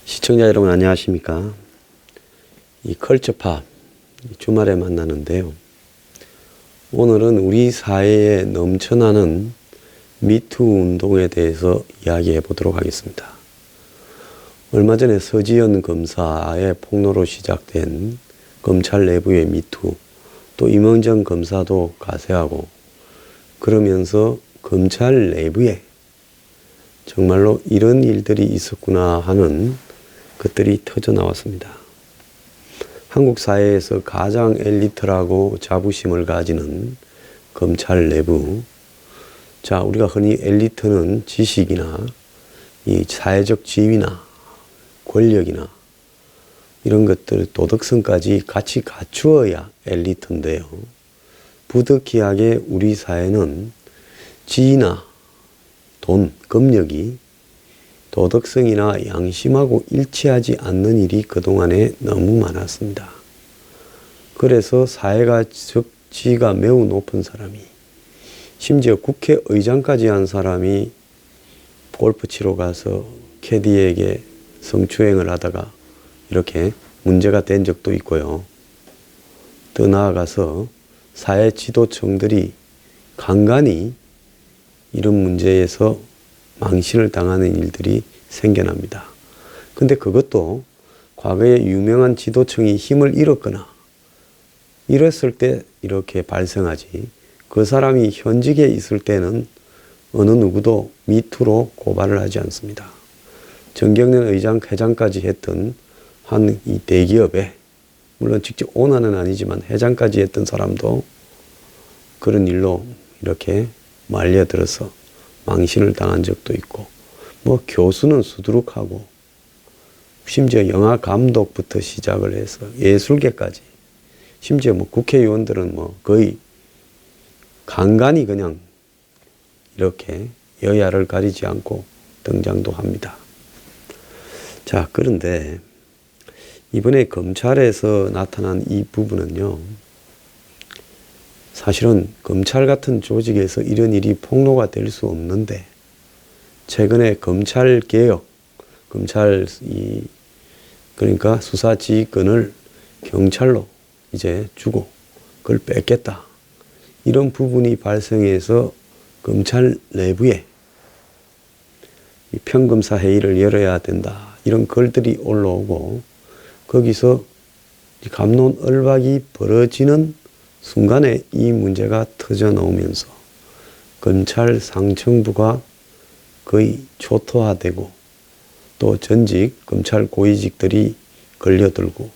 시청자 여러분 안녕하십니까. 이 컬처팝 주말에 만나는데요. 오늘은 우리 사회에 넘쳐나는 미투 운동에 대해서 이야기해 보도록 하겠습니다. 얼마 전에 서지현 검사의 폭로로 시작된 검찰 내부의 미투, 또 임원정 검사도 가세하고 그러면서 검찰 내부에 정말로 이런 일들이 있었구나 하는 것들이 터져 나왔습니다. 한국 사회에서 가장 엘리트라고 자부심을 가지는 검찰 내부. 자, 우리가 흔히 엘리트는 지식이나 이 사회적 지위나 권력이나 이런 것들, 도덕성까지 같이 갖추어야 엘리트인데요. 부득이하게 우리 사회는 지위나 돈, 금력이 도덕성이나 양심하고 일치하지 않는 일이 그동안에 너무 많았습니다. 그래서 사회가 지위가 매우 높은 사람이, 심지어 국회의장까지 한 사람이 골프 치러 가서 캐디에게 성추행을 하다가 이렇게 문제가 된 적도 있고요. 더 나아가서 사회 지도층들이 간간히 이런 문제에서 망신을 당하는 일들이 생겨납니다. 근데 그것도 과거에 유명한 지도층이 힘을 잃었거나 이랬을 때 이렇게 발생하지, 그 사람이 현직에 있을 때는 어느 누구도 미투로 고발을 하지 않습니다. 정경련 의장, 회장까지 했던 한 이 대기업에, 물론 직접 오너는 아니지만 회장까지 했던 사람도 그런 일로 이렇게 말려들어서 망신을 당한 적도 있고, 뭐 교수는 수두룩하고, 심지어 영화 감독부터 시작을 해서 예술계까지, 심지어 뭐 국회의원들은 뭐 거의 간간히 그냥 이렇게 여야를 가리지 않고 등장도 합니다. 자, 그런데 이번에 검찰에서 나타난 이 부분은요, 사실은 검찰 같은 조직에서 이런 일이 폭로가 될 수 없는데, 최근에 검찰 개혁, 그러니까 수사지휘권을 경찰로 이제 주고 그걸 뺏겠다, 이런 부분이 발생해서 검찰 내부에 평검사 회의를 열어야 된다, 이런 글들이 올라오고, 거기서 갑론을박이 벌어지는 순간에 이 문제가 터져 나오면서 검찰 상층부가 거의 초토화되고, 또 전직 검찰 고위직들이 걸려들고,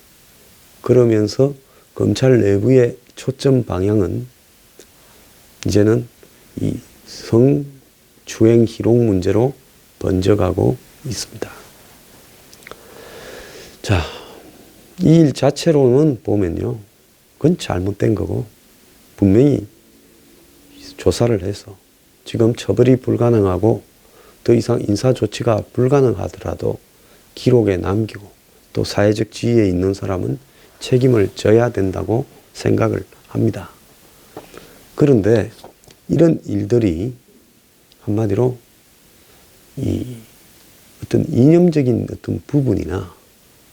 그러면서 검찰 내부의 초점 방향은 이제는 이 성추행 희롱 문제로 번져가고 있습니다. 자, 이 일 자체로는 보면요, 그건 잘못된 거고, 분명히 조사를 해서 지금 처벌이 불가능하고 더 이상 인사조치가 불가능하더라도 기록에 남기고, 또 사회적 지위에 있는 사람은 책임을 져야 된다고 생각을 합니다. 그런데 이런 일들이 한마디로 이 어떤 이념적인 어떤 부분이나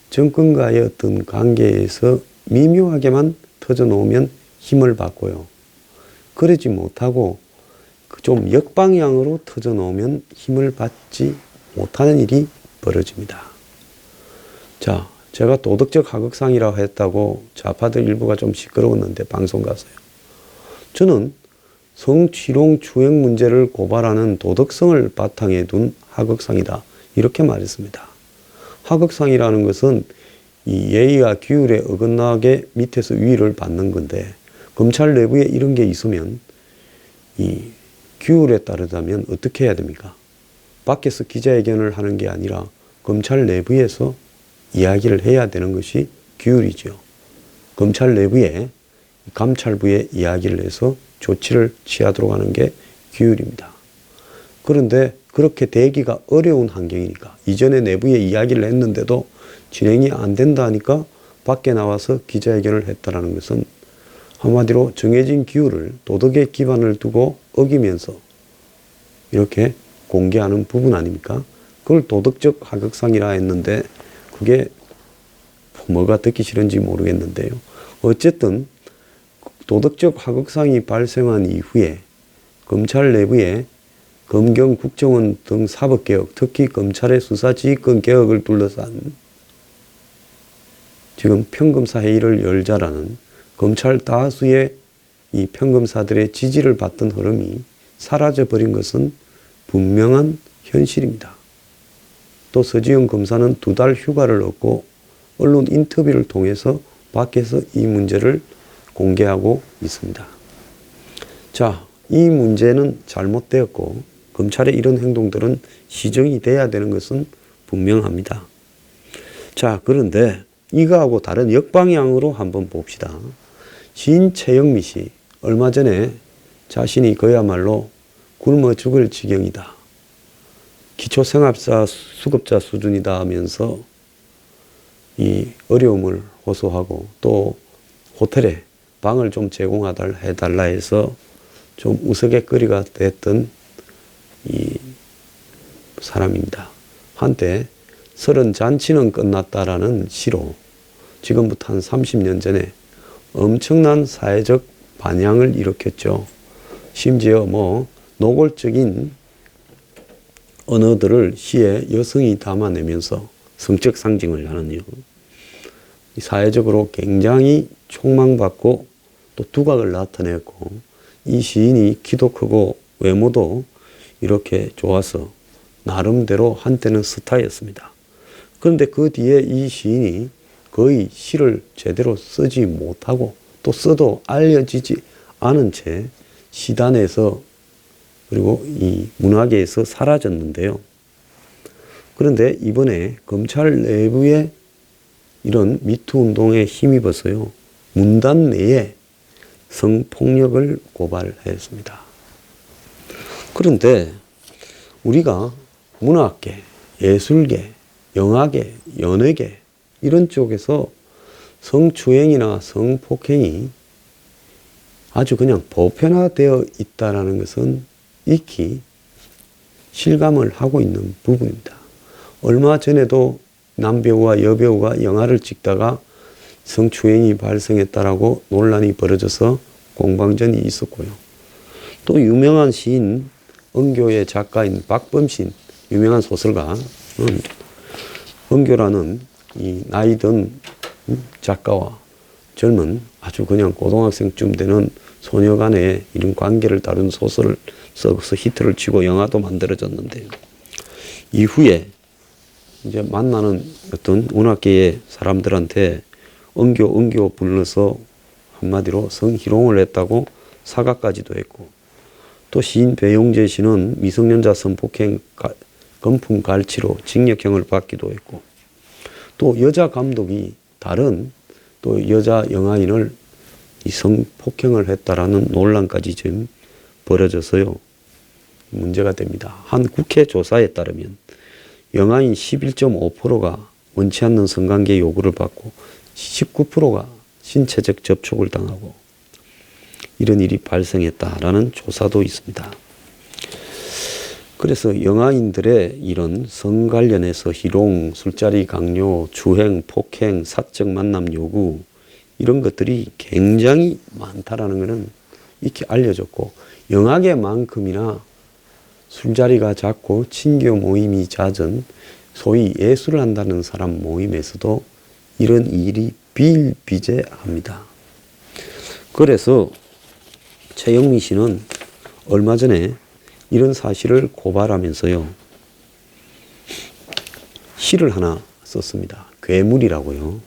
정권과의 어떤 관계에서 미묘하게만 터져 놓으면 힘을 받고요, 그러지 못하고 좀 역방향으로 터져 놓으면 힘을 받지 못하는 일이 벌어집니다. 자, 제가 도덕적 하극상이라고 했다고 좌파들 일부가 좀 시끄러웠는데 방송 가서요, 저는 성희롱 추행 문제를 고발하는 도덕성을 바탕에 둔 하극상이다, 이렇게 말했습니다. 하극상이라는 것은 이 예의와 규율에 어긋나게 밑에서 위를 받는 건데, 검찰 내부에 이런 게 있으면 이 규율에 따르자면 어떻게 해야 됩니까? 밖에서 기자회견을 하는 게 아니라 검찰 내부에서 이야기를 해야 되는 것이 규율이죠. 검찰 내부에, 감찰부에 이야기를 해서 조치를 취하도록 하는 게 규율입니다. 그런데 그렇게 되기가 어려운 환경이니까, 이전에 내부에 이야기를 했는데도 진행이 안 된다 하니까 밖에 나와서 기자회견을 했다는 것은 한마디로 정해진 규율을, 도덕의 기반을 두고 어기면서 이렇게 공개하는 부분 아닙니까? 그걸 도덕적 하극상이라 했는데 그게 뭐가 듣기 싫은지 모르겠는데요. 어쨌든 도덕적 하극상이 발생한 이후에 검찰 내부에 검경 국정원 등 사법개혁, 특히 검찰의 수사지휘권 개혁을 둘러싼 지금 평검사 회의를 열자라는 검찰 다수의 이 평검사들의 지지를 받던 흐름이 사라져버린 것은 분명한 현실입니다. 또 서지영 검사는 2달 휴가를 얻고 언론 인터뷰를 통해서 밖에서 이 문제를 공개하고 있습니다. 자, 이 문제는 잘못되었고 검찰의 이런 행동들은 시정이 돼야 되는 것은 분명합니다. 자, 그런데 이거하고 다른 역방향으로 한번 봅시다. 시인 최영미 씨, 얼마 전에 자신이 그야말로 굶어 죽을 지경이다. 기초생활사 수급자 수준이다 하면서 이 어려움을 호소하고 또 호텔에 방을 좀 제공해달라 해서 좀 우스갯거리가 됐던 이 사람입니다. 한때 30 잔치는 끝났다라는 시로 지금부터 한 30년 전에 엄청난 사회적 반향을 일으켰죠. 심지어 노골적인 언어들을 시에 여성이 담아내면서 성적 상징을 하는요. 사회적으로 굉장히 촉망받고 또 두각을 나타냈고 이 시인이 키도 크고 외모도 이렇게 좋아서 나름대로 한때는 스타였습니다. 그런데 그 뒤에 이 시인이 거의 시를 제대로 쓰지 못하고 또 써도 알려지지 않은 채 시단에서 그리고 이 문화계에서 사라졌는데요. 그런데 이번에 검찰 내부에 이런 미투 운동에 힘입어서요. 문단 내에 성폭력을 고발했습니다. 그런데 우리가 문학계, 예술계, 영화계, 연예계 이런 쪽에서 성추행이나 성폭행이 아주 그냥 보편화되어 있다는 것은 익히 실감을 하고 있는 부분입니다. 얼마 전에도 남배우와 여배우가 영화를 찍다가 성추행이 발생했다라고 논란이 벌어져서 공방전이 있었고요. 또 유명한 시인 은교의 작가인 박범신 유명한 소설가 은교라는 이 나이든 작가와 젊은 아주 그냥 고등학생쯤 되는 소녀 간의 이런 관계를 다룬 소설을 써서 히트를 치고 영화도 만들어졌는데요. 이후에 이제 만나는 어떤 문학계의 사람들한테 은교 불러서 한마디로 성희롱을 했다고 사과까지도 했고 또 시인 배용재 씨는 미성년자 성폭행 금품 갈취로 징역형을 받기도 했고 또 여자 감독이 다른 또 여자 영화인을 이 성폭행을 했다라는 논란까지 지금 벌어져서요. 문제가 됩니다. 한 국회 조사에 따르면 영화인 11.5%가 원치 않는 성관계 요구를 받고 19%가 신체적 접촉을 당하고 이런 일이 발생했다라는 조사도 있습니다. 그래서 영화인들의 이런 성 관련해서 희롱, 술자리 강요, 주행, 폭행, 사적 만남 요구 이런 것들이 굉장히 많다라는 것은 이렇게 알려졌고 영화계만큼이나 술자리가 잦고 친교 모임이 잦은 소위 예술을 한다는 사람 모임에서도 이런 일이 비일비재합니다. 그래서 최영미 씨는 얼마 전에 이런 사실을 고발하면서요. 시를 하나 썼습니다. 괴물이라고요.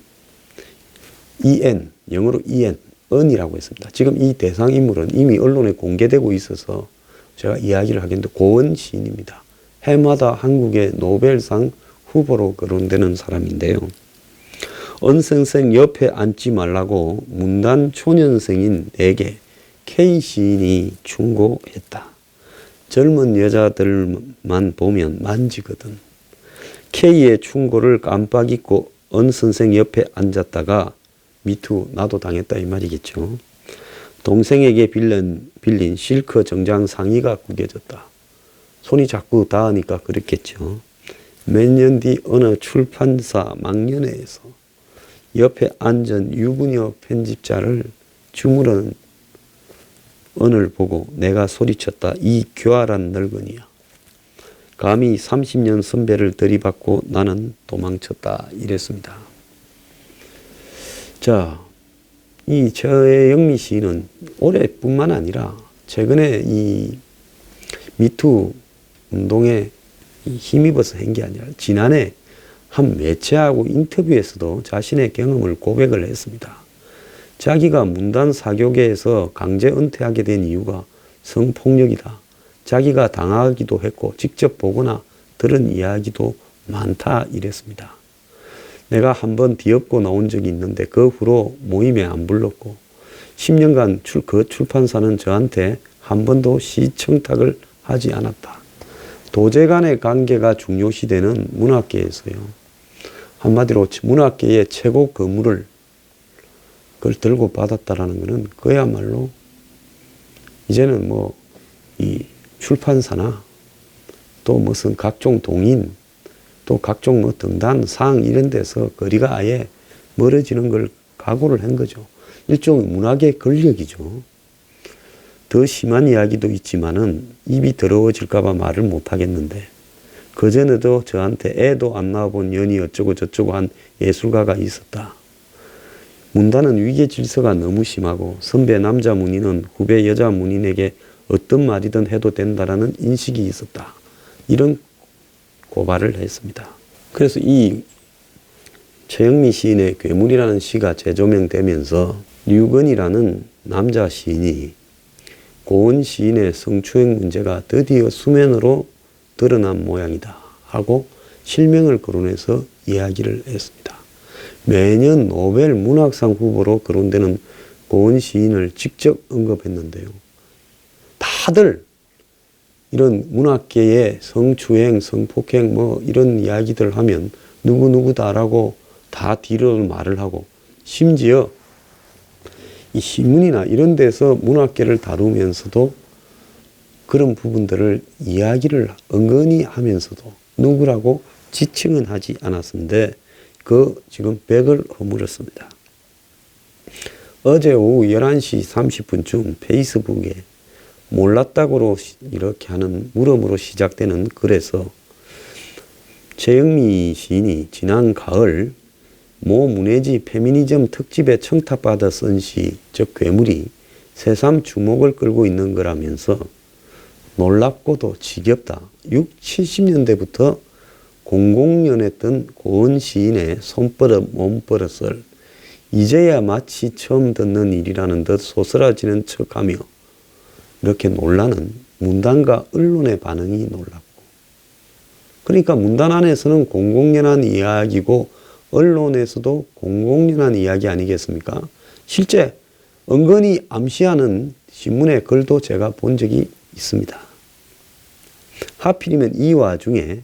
EN, 영어로 EN, 은이라고 했습니다. 지금 이 대상 인물은 이미 언론에 공개되고 있어서 제가 이야기를 하겠는데 고은 시인입니다. 해마다 한국의 노벨상 후보로 거론되는 사람인데요. 은 선생 옆에 앉지 말라고 문단 초년생인 내게 K 시인이 충고했다. 젊은 여자들만 보면 만지거든. K의 충고를 깜빡 잊고 은 선생 옆에 앉았다가 미투 나도 당했다 이 말이겠죠. 동생에게 빌린 실크 정장 상의가 구겨졌다. 손이 자꾸 닿으니까 그렇겠죠. 몇 년 뒤 어느 출판사 막년회에서 옆에 앉은 유부녀 편집자를 주무르는 언을 보고 내가 소리쳤다. 이 교활한 늙은이야. 감히 30년 선배를 들이받고 나는 도망쳤다. 이랬습니다. 자, 이 최영미 시인은 올해뿐만 아니라 최근에 이 미투 운동에 힘입어서 한 게 아니라 지난해 한 매체하고 인터뷰에서도 자신의 경험을 고백을 했습니다. 자기가 문단 사교계에서 강제 은퇴하게 된 이유가 성폭력이다. 자기가 당하기도 했고 직접 보거나 들은 이야기도 많다 이랬습니다. 내가 한번 뒤엎고 나온 적이 있는데 그 후로 모임에 안 불렀고 10년간 그 출판사는 저한테 한 번도 시청탁을 하지 않았다. 도제 간의 관계가 중요시되는 문학계에서요. 한마디로 문학계의 최고 거물을 그걸 들고 받았다라는 것은 그야말로 이제는 뭐 이 출판사나 또 무슨 각종 동인 또 각종 뭐 등단 상 이런 데서 거리가 아예 멀어지는 걸 각오를 한 거죠. 일종의 문학의 권력이죠. 더 심한 이야기도 있지만은 입이 더러워질까봐 말을 못 하겠는데 그전에도 저한테 애도 안 낳아본 년이 어쩌고 저쩌고 한 예술가가 있었다. 문단은 위계 질서가 너무 심하고 선배 남자 문인은 후배 여자 문인에게 어떤 말이든 해도 된다라는 인식이 있었다. 이런 고발을 했습니다. 그래서 이 최영미 시인의 괴물이라는 시가 재조명되면서 류건이라는 남자 시인이 고은 시인의 성추행 문제가 드디어 수면으로 드러난 모양이다 하고 실명을 거론해서 이야기를 했습니다. 매년 노벨 문학상 후보로 거론되는 고은 시인을 직접 언급했는데요. 다들 이런 문학계의 성추행, 성폭행 뭐 이런 이야기들 하면 누구누구다라고 다 뒤로 말을 하고 심지어 이 신문이나 이런 데서 문학계를 다루면서도 그런 부분들을 이야기를 은근히 하면서도 누구라고 지칭은 하지 않았는데 그 지금 백을 허물었습니다. 어제 오후 11시 30분쯤 페이스북에 몰랐다고로 이렇게 하는 물음으로 시작되는 글에서 최영미 시인이 지난 가을 모 문예지 페미니즘 특집에 청탁받아 쓴 시, 즉 괴물이 새삼 주목을 끌고 있는 거라면서 놀랍고도 지겹다. 60, 70년대부터 공공연했던 고은 시인의 손버릇, 몸버릇을 이제야 마치 처음 듣는 일이라는 듯 소스라지는 척하며 이렇게 놀라는 문단과 언론의 반응이 놀랍고, 그러니까 문단 안에서는 공공연한 이야기고 언론에서도 공공연한 이야기 아니겠습니까? 실제 은근히 암시하는 신문의 글도 제가 본 적이 있습니다. 하필이면 이 와중에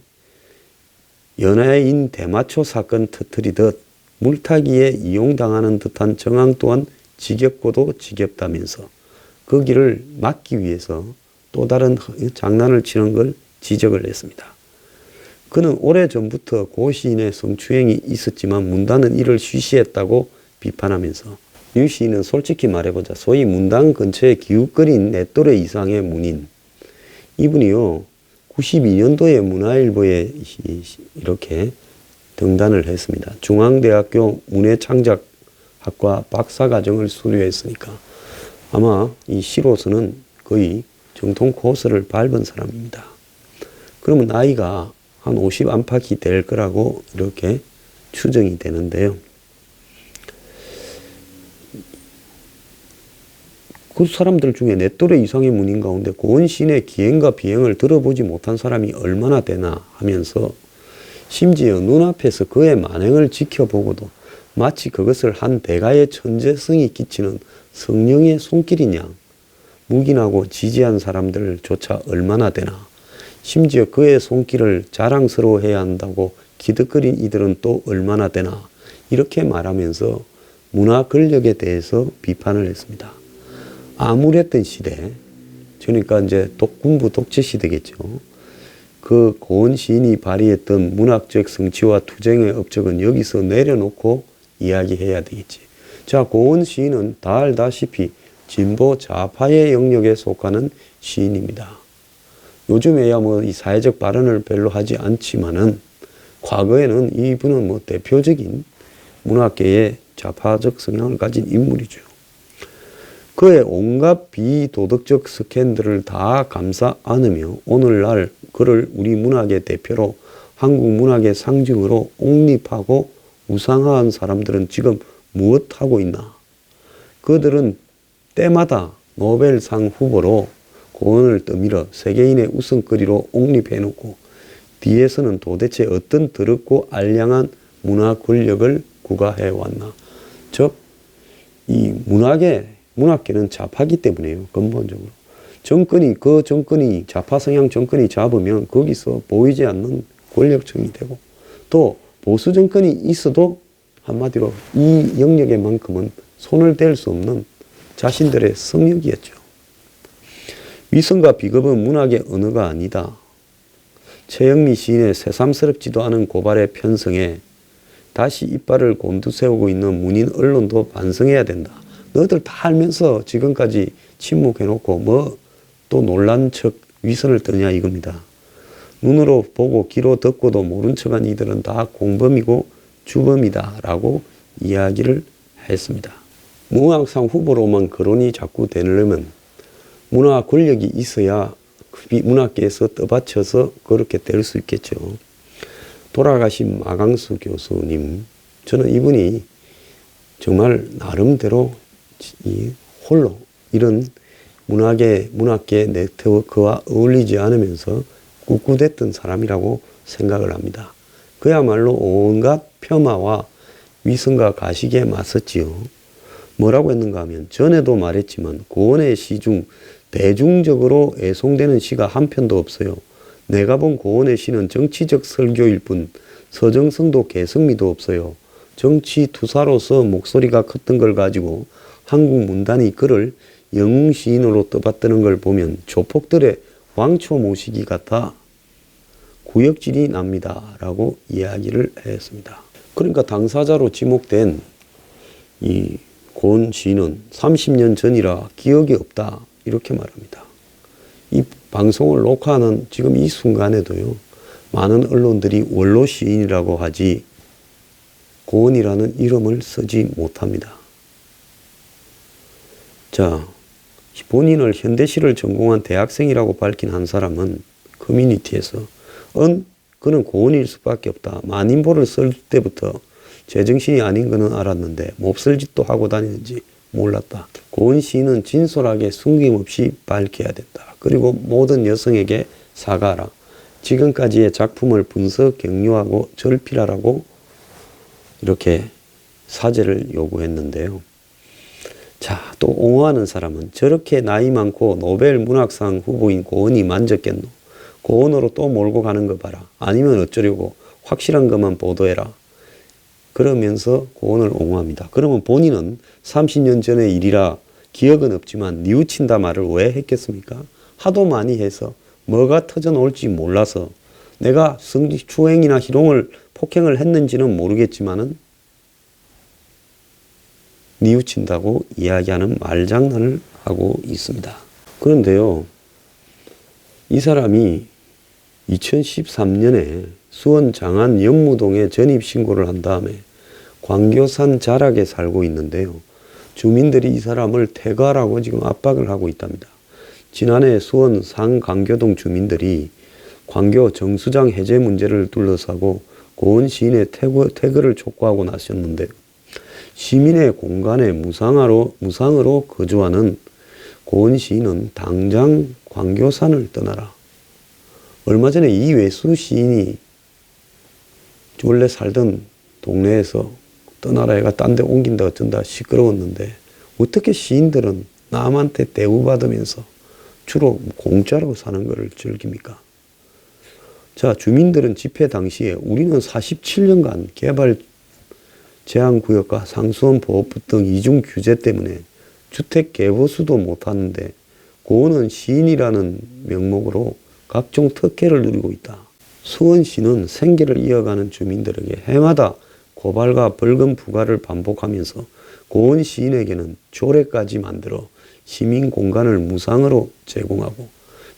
연예인 대마초 사건 터뜨리듯 물타기에 이용당하는 듯한 정황 또한 지겹고도 지겹다면서 그 길을 막기 위해서 또 다른 장난을 치는 걸 지적을 했습니다. 그는 오래전부터 고 시인의 성추행이 있었지만 문단은 이를 쉬쉬했다고 비판하면서 유 시인은 솔직히 말해보자 소위 문단 근처에 기웃거린 내 또래 이상의 문인, 이분이요 92년도에 문화일보에 이렇게 등단을 했습니다. 중앙대학교 문예창작학과 박사과정을 수료했으니까 아마 이 시로서는 거의 정통 코스를 밟은 사람입니다. 그러면 나이가 한 50 안팎이 될 거라고 이렇게 추정이 되는데요. 그 사람들 중에 내 또래 이상의 문인 가운데 고은 시인의 기행과 비행을 들어보지 못한 사람이 얼마나 되나 하면서 심지어 눈앞에서 그의 만행을 지켜보고도 마치 그것을 한 대가의 천재성이 끼치는 성령의 손길이냐, 묵인하고 지지한 사람들조차 얼마나 되나, 심지어 그의 손길을 자랑스러워해야 한다고 기득거린 이들은 또 얼마나 되나, 이렇게 말하면서 문화 권력에 대해서 비판을 했습니다. 암울했던 시대, 그러니까 이제 독군부 독재 시대겠죠. 그 고은 시인이 발휘했던 문학적 성취와 투쟁의 업적은 여기서 내려놓고 이야기해야 되겠지. 자, 고은 시인은 다 알다시피 진보 좌파의 영역에 속하는 시인입니다. 요즘에야 뭐 이 사회적 발언을 별로 하지 않지만은 과거에는 이분은 뭐 대표적인 문학계의 좌파적 성향을 가진 인물이죠. 그의 온갖 비도덕적 스캔들을 다 감싸 안으며 오늘날 그를 우리 문학의 대표로 한국 문학의 상징으로 옹립하고 우상화한 사람들은 지금 무엇하고 있나? 그들은 때마다 노벨상 후보로 고은을 떠밀어 세계인의 웃음거리로 옹립해놓고 뒤에서는 도대체 어떤 더럽고 알량한 문화 권력을 구가해왔나? 즉, 이 문학계는 좌파기 때문에요. 근본적으로. 그 정권이 좌파 성향 정권이 잡으면 거기서 보이지 않는 권력층이 되고 또 보수 정권이 있어도 한마디로 이 영역에만큼은 손을 댈 수 없는 자신들의 성역이었죠. 위선과 비겁은 문학의 언어가 아니다. 최영미 시인의 새삼스럽지도 않은 고발에 편성해 다시 이빨을 곤두세우고 있는 문인 언론도 반성해야 된다. 너희들 다 알면서 지금까지 침묵해놓고 뭐 또 놀란 척 위선을 떠냐 이겁니다. 눈으로 보고 귀로 듣고도 모른 척한 이들은 다 공범이고 주범이다 라고 이야기를 했습니다. 문학상 후보로만 거론이 자꾸 되려면 문화 권력이 있어야 문학계에서 떠받쳐서 그렇게 될 수 있겠죠. 돌아가신 마강수 교수님, 저는 이분이 정말 나름대로 홀로 이런 문학계 네트워크와 어울리지 않으면서 꿋꿋했던 사람이라고 생각을 합니다. 그야말로 온갖 폄하와 위선과 가식에 맞섰지요. 뭐라고 했는가 하면 전에도 말했지만 고은의 시 중 대중적으로 애송되는 시가 한 편도 없어요. 내가 본 고은의 시는 정치적 설교일 뿐 서정성도 개성미도 없어요. 정치 투사로서 목소리가 컸던 걸 가지고 한국 문단이 그를 영웅 시인으로 떠받드는 걸 보면 조폭들의 왕초 모시기 같아 구역질이 납니다. 라고 이야기를 했습니다. 그러니까 당사자로 지목된 이 고은 시인은 30년 전이라 기억이 없다. 이렇게 말합니다. 이 방송을 녹화하는 지금 이 순간에도요. 많은 언론들이 원로 시인이라고 하지 고은이라는 이름을 쓰지 못합니다. 자, 본인을 현대시를 전공한 대학생이라고 밝힌 한 사람은 커뮤니티에서 그는 고은일 수밖에 없다. 만인보를 쓸 때부터 제정신이 아닌 거는 알았는데 몹쓸 짓도 하고 다니는지 몰랐다. 고은 시인은 진솔하게 숨김없이 밝혀야 된다. 그리고 모든 여성에게 사과하라. 지금까지의 작품을 분석, 격려하고 절필하라고 이렇게 사죄를 요구했는데요. 자, 또 옹호하는 사람은 저렇게 나이 많고 노벨 문학상 후보인 고은이 만졌겠노? 고은으로 또 몰고 가는 거 봐라. 아니면 어쩌려고 확실한 것만 보도해라. 그러면서 고은을 옹호합니다. 그러면 본인은 30년 전의 일이라 기억은 없지만 뉘우친다 말을 왜 했겠습니까? 하도 많이 해서 뭐가 터져 나올지 몰라서 내가 추행이나 희롱을 폭행을 했는지는 모르겠지만은 뉘우친다고 이야기하는 말장난을 하고 있습니다. 그런데요, 이 사람이 2013년에 수원 장안 영무동에 전입신고를 한 다음에 광교산 자락에 살고 있는데요. 주민들이 이 사람을 퇴거하라고 지금 압박을 하고 있답니다. 지난해 수원 상광교동 주민들이 광교 정수장 해제 문제를 둘러싸고 고은 시인의 퇴거를 촉구하고 나섰는데요. 시민의 공간에 무상으로 거주하는 고은 시인은 당장 광교산을 떠나라. 얼마 전에 이외수 시인이 원래 살던 동네에서 떠나라 해가 딴 데 옮긴다 어쩐다 시끄러웠는데 어떻게 시인들은 남한테 대우받으면서 주로 공짜로 사는 것을 즐깁니까? 자, 주민들은 집회 당시에 우리는 47년간 개발 제한구역과 상수원 보호법 등 이중 규제 때문에 주택 개보수도 못하는데 고은은 시인이라는 명목으로 각종 특혜를 누리고 있다. 수원시는 생계를 이어가는 주민들에게 해마다 고발과 벌금 부과를 반복하면서 고은 시인에게는 조례까지 만들어 시민 공간을 무상으로 제공하고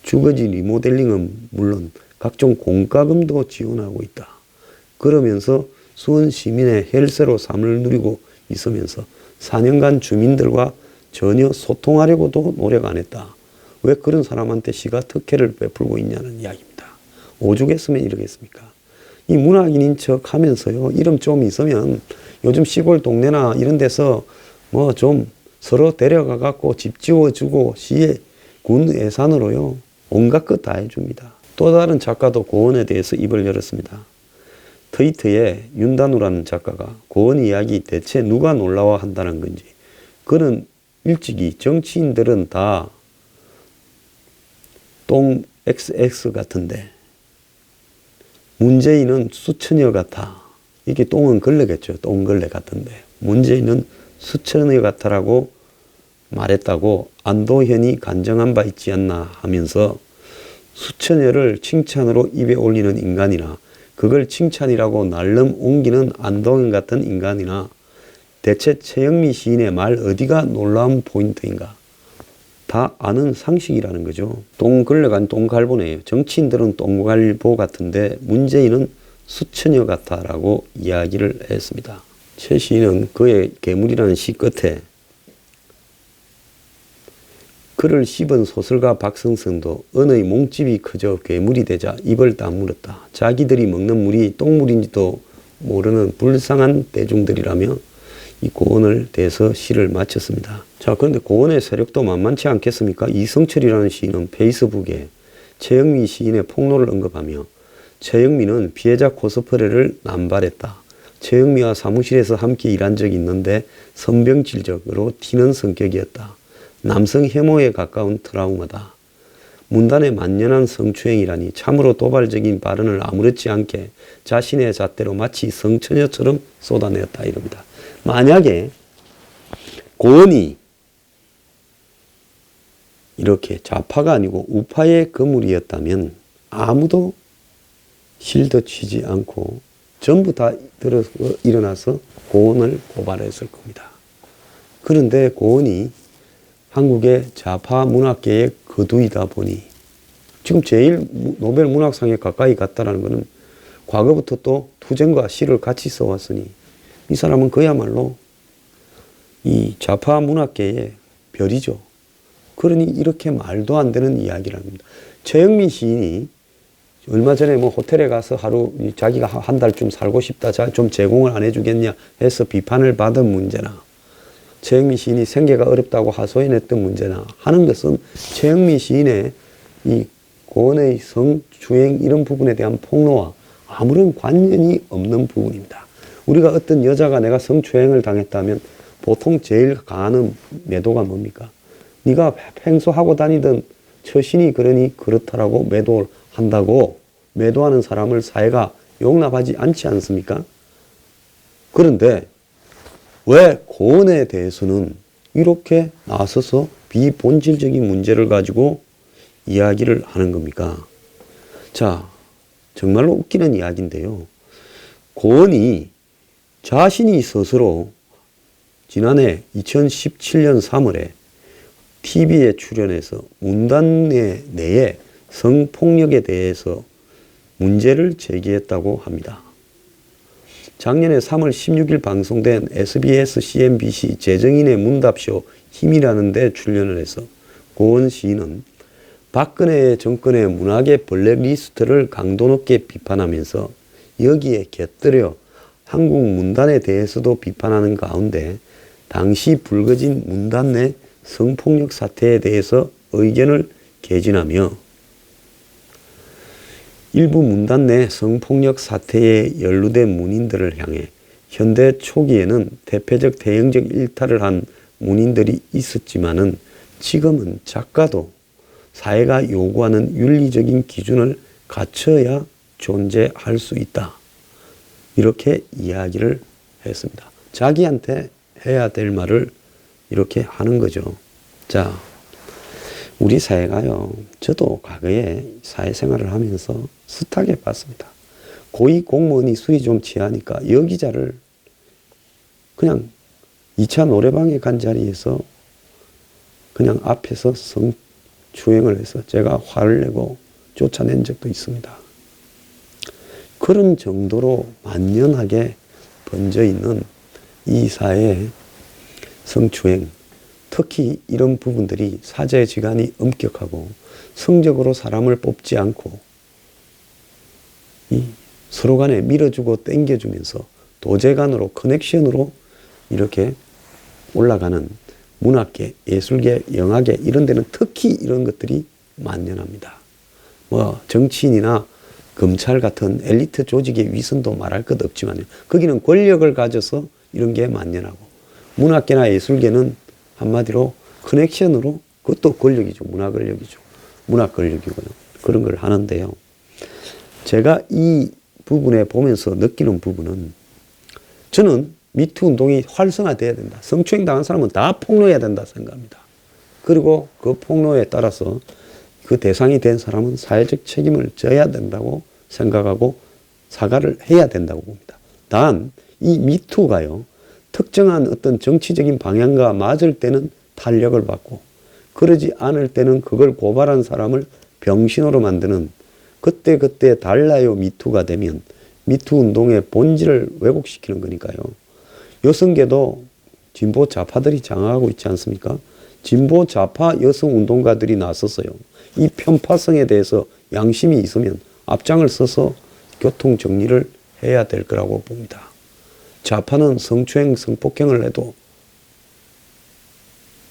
주거지 리모델링은 물론 각종 공과금도 지원하고 있다. 그러면서 수원 시민의 헬세로 삶을 누리고 있으면서 4년간 주민들과 전혀 소통하려고도 노력 안 했다. 왜 그런 사람한테 시가 특혜를 베풀고 있냐는 이야기입니다. 오죽했으면 이러겠습니까? 이 문학인인 척 하면서요, 이름 좀 있으면 요즘 시골 동네나 이런 데서 뭐 좀 서로 데려가 갖고 집 지어주고 시의 군 예산으로요, 온갖 것 다 해줍니다. 또 다른 작가도 고은에 대해서 입을 열었습니다. 트위터에 윤단우라는 작가가 고은 이야기 대체 누가 놀라워한다는 건지, 그는 일찍이 정치인들은 다 똥 XX 같은데 문재인은 수천여 같아. 이게 똥은 걸레겠죠. 똥걸레 같은데 문재인은 수천여 같아라고 말했다고 안도현이 간정한 바 있지 않나 하면서 수천여를 칭찬으로 입에 올리는 인간이나 그걸 칭찬이라고 날름 옮기는 안도현 같은 인간이나 대체 최영미 시인의 말 어디가 놀라운 포인트인가? 다 아는 상식이라는 거죠. 똥걸레가 똥갈보네요. 정치인들은 똥갈보 같은데 문재인은 수천여 같아라고 이야기를 했습니다. 최 시인은 그의 괴물이라는 시 끝에 그를 씹은 소설가 박성선도 은의 몽집이 그저 괴물이 되자 입을 다물었다. 자기들이 먹는 물이 똥물인지도 모르는 불쌍한 대중들이라며 이 고은을 대해서 시를 마쳤습니다. 자, 그런데 고은의 세력도 만만치 않겠습니까? 이성철이라는 시인은 페이스북에 최영미 시인의 폭로를 언급하며 최영미는 피해자 코스프레를 남발했다. 최영미와 사무실에서 함께 일한 적이 있는데 선병질적으로 튀는 성격이었다. 남성 혐오에 가까운 트라우마다. 문단의 만연한 성추행이라니 참으로 도발적인 발언을 아무렇지 않게 자신의 잣대로 마치 성처녀처럼 쏟아내었다 이럽니다. 만약에 고은이 이렇게 좌파가 아니고 우파의 거물이었다면 아무도 실드치지 않고 전부 다 일어나서 고은을 고발했을 겁니다. 그런데 고은이 한국의 좌파 문학계의 거두이다 보니 지금 제일 노벨 문학상에 가까이 갔다는 것은 과거부터 또 투쟁과 시를 같이 써왔으니 이 사람은 그야말로 이 좌파 문학계의 별이죠. 그러니 이렇게 말도 안 되는 이야기를 합니다. 최영민 시인이 얼마 전에 뭐 호텔에 가서 하루 자기가 한 달쯤 살고 싶다, 좀 제공을 안 해주겠냐 해서 비판을 받은 문제나 최영민 시인이 생계가 어렵다고 하소연했던 문제나 하는 것은 최영민 시인의 이 고은의 성추행 이런 부분에 대한 폭로와 아무런 관련이 없는 부분입니다. 우리가 어떤 여자가 내가 성추행을 당했다면 보통 제일 강한 매도가 뭡니까? 네가 평소 하고 다니던 처신이 그러니 그렇다라고 매도를 한다고 매도하는 사람을 사회가 용납하지 않지 않습니까? 그런데 왜 고은에 대해서는 이렇게 나서서 비본질적인 문제를 가지고 이야기를 하는 겁니까? 자, 정말로 웃기는 이야기인데요. 고은이 자신이 스스로 지난해 2017년 3월에 TV에 출연해서 문단의 내에 성폭력에 대해서 문제를 제기했다고 합니다. 작년에 3월 16일 방송된 SBS, CNBC 재정인의 문답쇼 힘이라는 데 출연을 해서 고은 시인은 박근혜 정권의 문학의 블랙리스트를 강도 높게 비판하면서 여기에 곁들여 한국 문단에 대해서도 비판하는 가운데 당시 불거진 문단 내 성폭력 사태에 대해서 의견을 개진하며 일부 문단 내 성폭력 사태에 연루된 문인들을 향해 현대 초기에는 대표적 대형적 일탈을 한 문인들이 있었지만은 지금은 작가도 사회가 요구하는 윤리적인 기준을 갖춰야 존재할 수 있다. 이렇게 이야기를 했습니다. 자기한테 해야 될 말을 이렇게 하는 거죠. 자, 우리 사회가요, 저도 과거에 사회생활을 하면서 숱하게 봤습니다. 고위 공무원이 술이 좀 취하니까 여기자를 그냥 2차 노래방에 간 자리에서 그냥 앞에서 성추행을 해서 제가 화를 내고 쫓아낸 적도 있습니다. 그런 정도로 만연하게 번져 있는 이 사회의 성추행, 특히 이런 부분들이 사제지간이 엄격하고 성적으로 사람을 뽑지 않고 서로 간에 밀어주고 땡겨주면서 도제간으로 커넥션으로 이렇게 올라가는 문학계, 예술계, 영화계 이런 데는 특히 이런 것들이 만연합니다. 뭐 정치인이나 검찰 같은 엘리트 조직의 위선도 말할 것 없지만요. 거기는 권력을 가져서 이런 게 만연하고 문학계나 예술계는 한마디로 커넥션으로 그것도 권력이죠. 문화 권력이죠. 문학 권력이고요. 그런 걸 하는데요. 제가 이 부분에 보면서 느끼는 부분은 저는 미투 운동이 활성화돼야 된다. 성추행 당한 사람은 다 폭로해야 된다 생각합니다. 그리고 그 폭로에 따라서 그 대상이 된 사람은 사회적 책임을 져야 된다고 생각하고 사과를 해야 된다고 봅니다. 단 이 미투가요. 특정한 어떤 정치적인 방향과 맞을 때는 탄력을 받고 그러지 않을 때는 그걸 고발한 사람을 병신으로 만드는 그때 달라요 미투가 되면 미투 운동의 본질을 왜곡시키는 거니까요. 여성계도 진보 좌파들이 장악하고 있지 않습니까? 진보 좌파 여성 운동가들이 나섰어요. 이 편파성에 대해서 양심이 있으면 앞장을 서서 교통 정리를 해야 될 거라고 봅니다. 좌파는 성추행, 성폭행을 해도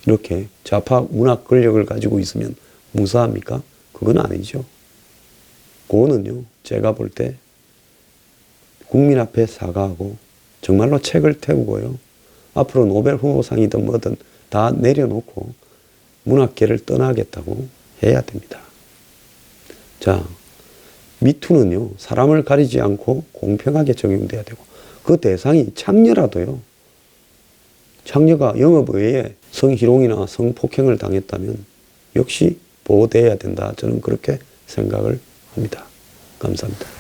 이렇게 좌파 문학 권력을 가지고 있으면 무사합니까? 그건 아니죠. 그거는요, 제가 볼 때 국민 앞에 사과하고 정말로 책을 태우고요. 앞으로 노벨 후보상이든 뭐든 다 내려놓고 문학계를 떠나겠다고 해야 됩니다. 자, 미투는요, 사람을 가리지 않고 공평하게 적용돼야 되고 그 대상이 창녀라도요. 창녀가 영업 외에 성희롱이나 성폭행을 당했다면 역시 보호돼야 된다. 저는 그렇게 생각을 합니다. 감사합니다.